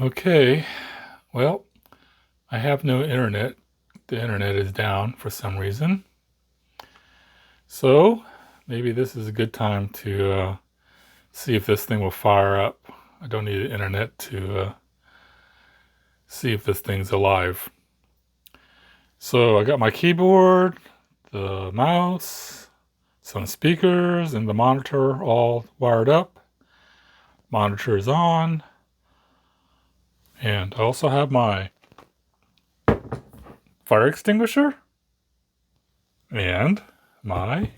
Okay, well, I have no internet. The internet is down for some reason. So maybe this is a good time to see if this thing will fire up. I don't need the internet to see if this thing's alive. So I got my keyboard, the mouse, some speakers, and the monitor all wired up. Monitor is on. And I also have my fire extinguisher and my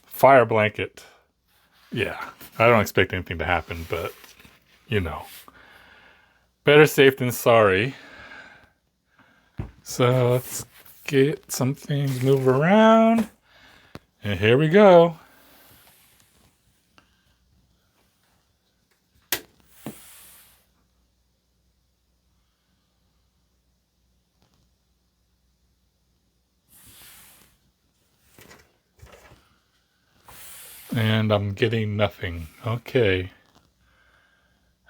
fire blanket. Yeah, I don't expect anything to happen, but you know, better safe than sorry. So let's get some things move around. And here we go. And I'm getting nothing. Okay.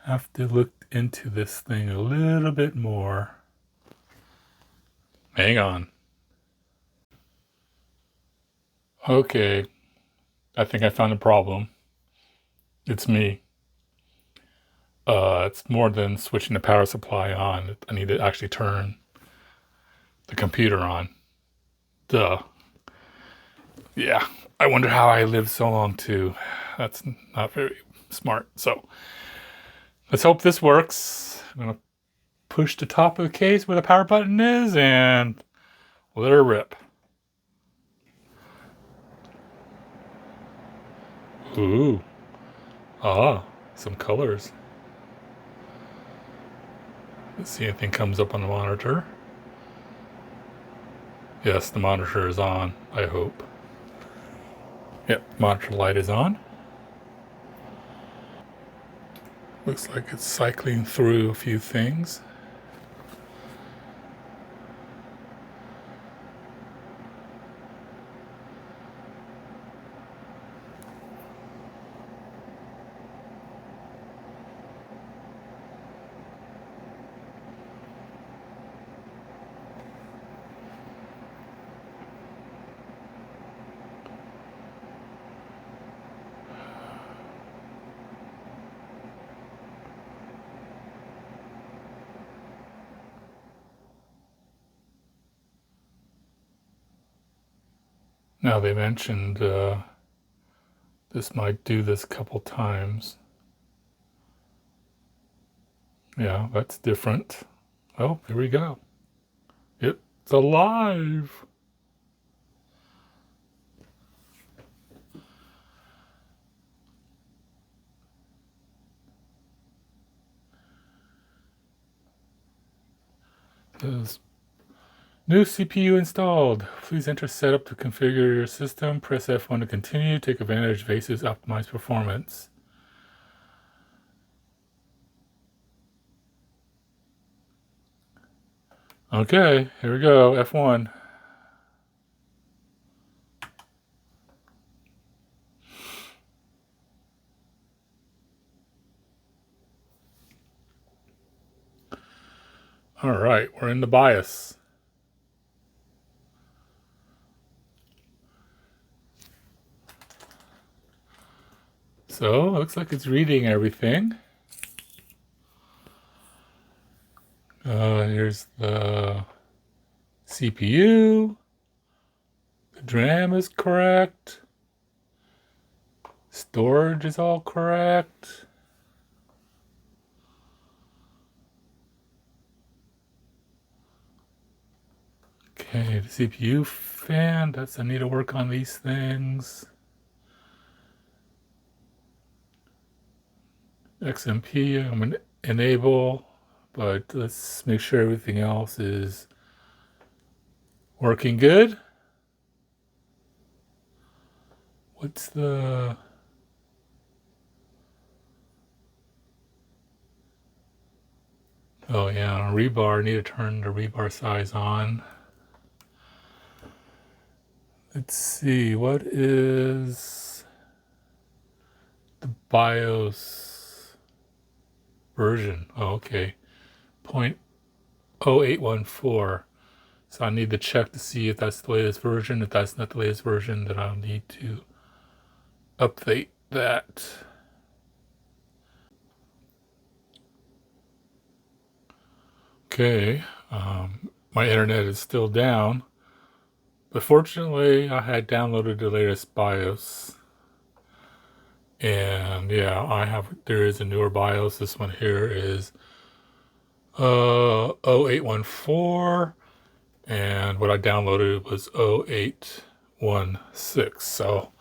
Have to look into this thing a little bit more. Hang on. Okay. I think I found a problem. It's me. It's more than switching the power supply on. I need to actually turn the computer on. Duh. Yeah. I wonder how I lived so long too. That's not very smart. So let's hope this works. I'm gonna push the top of the case where the power button is and let her rip. Ooh. Ah, some colors. Let's see if anything comes up on the monitor. Yes, the monitor is on, I hope. Yep, monitor light is on. Looks like it's cycling through a few things. Now they mentioned this might do this a couple times. Yeah, that's different. Oh, here we go. It's alive. Says, new CPU installed. Please enter setup to configure your system. Press F1 to continue. Take advantage of Asus optimized performance. Okay, here we go. F1. All right, we're in the BIOS. So, looks like it's reading everything. Here's the CPU. The DRAM is correct. Storage is all correct. Okay, the CPU fan, I need to work on these things. XMP, I'm going to enable, but let's make sure everything else is working good. What's the... Oh yeah, rebar, I need to turn the rebar size on. Let's see, what is the BIOS version. Oh, okay. 0.0814. So I need to check to see if that's the latest version. If that's not the latest version, then I'll need to update that. Okay, my internet is still down, but fortunately I had downloaded the latest BIOS. And yeah, there is a newer BIOS. This one here is 0814, and what I downloaded was 0816. So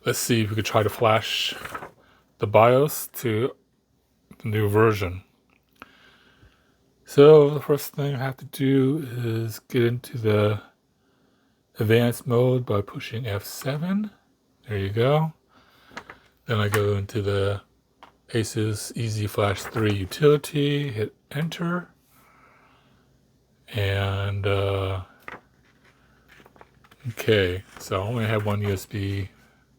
let's see if we could try to flash the BIOS to the new version. So the first thing I have to do is get into the advanced mode by pushing F7. There you go. Then I go into the Asus Easy Flash 3 utility, hit enter, and okay, so I only have one USB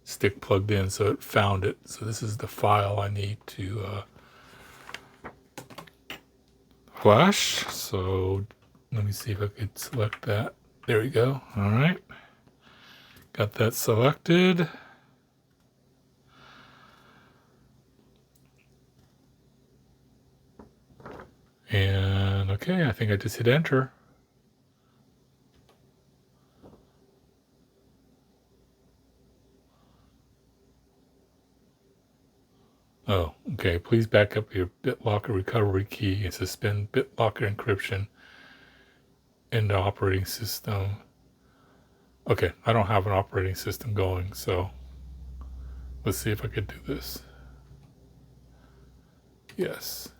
stick plugged in, so it found it. So this is the file I need to flash. So let me see if I could select that. There we go. All right, got that selected. And okay, I think I just hit enter. Oh, okay. Please back up your BitLocker recovery key and suspend BitLocker encryption in the operating system. Okay, I don't have an operating system going, so let's see if I could do this. Yes.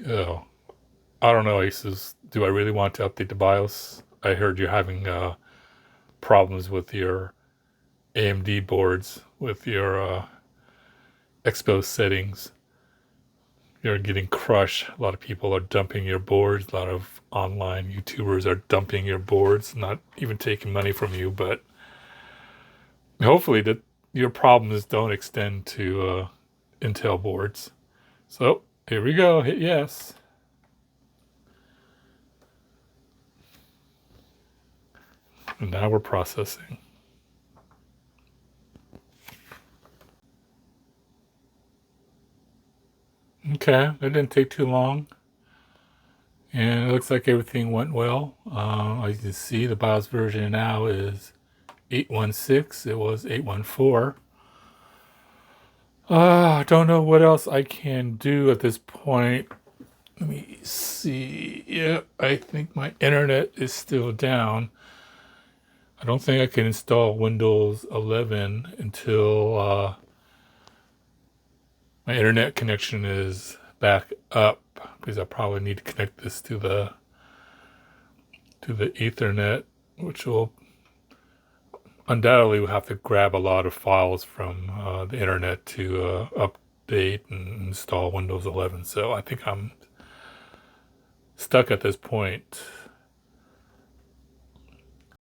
Oh, I don't know, Asus. Do I really want to update the BIOS? I heard you're having problems with your AMD boards, with your exposed settings. You're getting crushed. A lot of people are dumping your boards. A lot of online YouTubers are dumping your boards, not even taking money from you, but hopefully that your problems don't extend to Intel boards. So here we go. Hit yes. And now we're processing. Okay, that didn't take too long. And it looks like everything went well. As you can see, the BIOS version now is 816. It was 814. I don't know what else I can do at this point. Let me see. Yeah, I think my internet is still down. I don't think I can install Windows 11 until my internet connection is back up, because I probably need to connect this to the Ethernet, which will undoubtedly have to grab a lot of files from the internet to update and install Windows 11. So I think I'm stuck at this point.